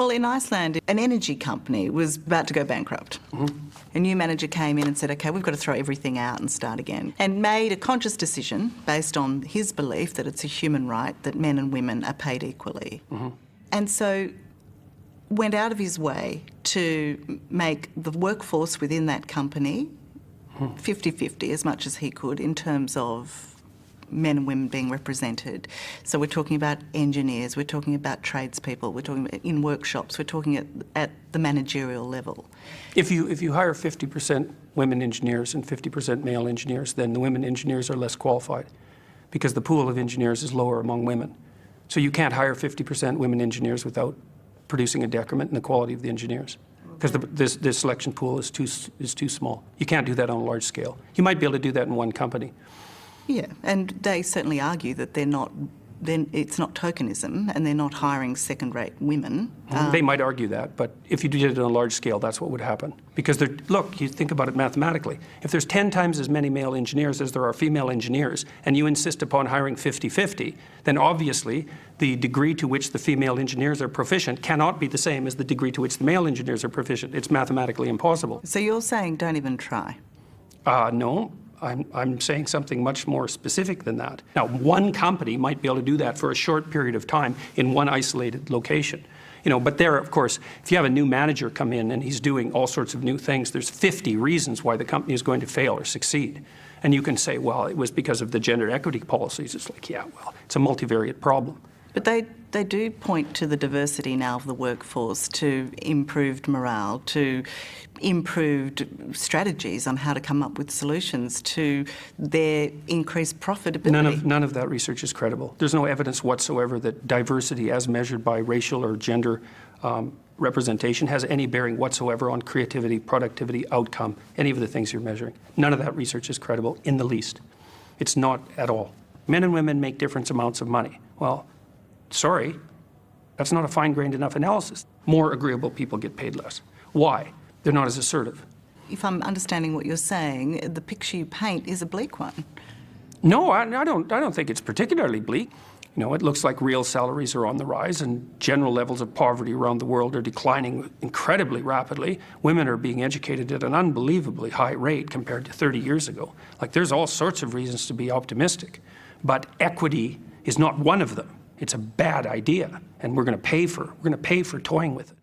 Well, in Iceland, an energy company was about to go bankrupt. A new manager came in and said, OK, we've got to throw everything out and start again, and made a conscious decision based on his belief that it's a human right that men and women are paid equally. And so went out of his way to make the workforce within that company 50-50 as much as he could in terms of men and women being represented. So we're talking about engineers, we're talking about tradespeople, we're talking about in workshops, we're talking at the managerial level. If you hire 50% women engineers and 50% male engineers, then the women engineers are less qualified because the pool of engineers is lower among women. So you can't hire 50% women engineers without producing a decrement in the quality of the engineers, because this selection pool is too small. You can't do that on a large scale. You might be able to do that in one company. Yeah, and they certainly argue that it's not tokenism and they're not hiring second-rate women. They might argue that, but if you did it on a large scale, that's what would happen. Because look, you think about it mathematically. If there's 10 times as many male engineers as there are female engineers, and you insist upon hiring 50-50, then obviously the degree to which the female engineers are proficient cannot be the same as the degree to which the male engineers are proficient. It's mathematically impossible. So you're saying don't even try? No. I'm saying something much more specific than that. Now, one company might be able to do that for a short period of time in one isolated location. But there, of course, if you have a new manager come in and he's doing all sorts of new things, there's 50 reasons why the company is going to fail or succeed. And you can say, well, it was because of the gender equity policies. It's like, yeah, well, it's a multivariate problem. But they do point to the diversity now of the workforce, to improved morale, to improved strategies on how to come up with solutions to their increased profitability. None of that research is credible. There's no evidence whatsoever that diversity as measured by racial or gender representation has any bearing whatsoever on creativity, productivity, outcome, any of the things you're measuring. None of that research is credible in the least. It's not at all. Men and women make different amounts of money. Well, sorry, that's not a fine-grained enough analysis. More agreeable people get paid less. Why? They're not as assertive. If I'm understanding what you're saying, the picture you paint is a bleak one. No, I don't think it's particularly bleak. It looks like real salaries are on the rise and general levels of poverty around the world are declining incredibly rapidly. Women are being educated at an unbelievably high rate compared to 30 years ago. Like, there's all sorts of reasons to be optimistic, but equity is not one of them. It's a bad idea, and we're going to pay for toying with it.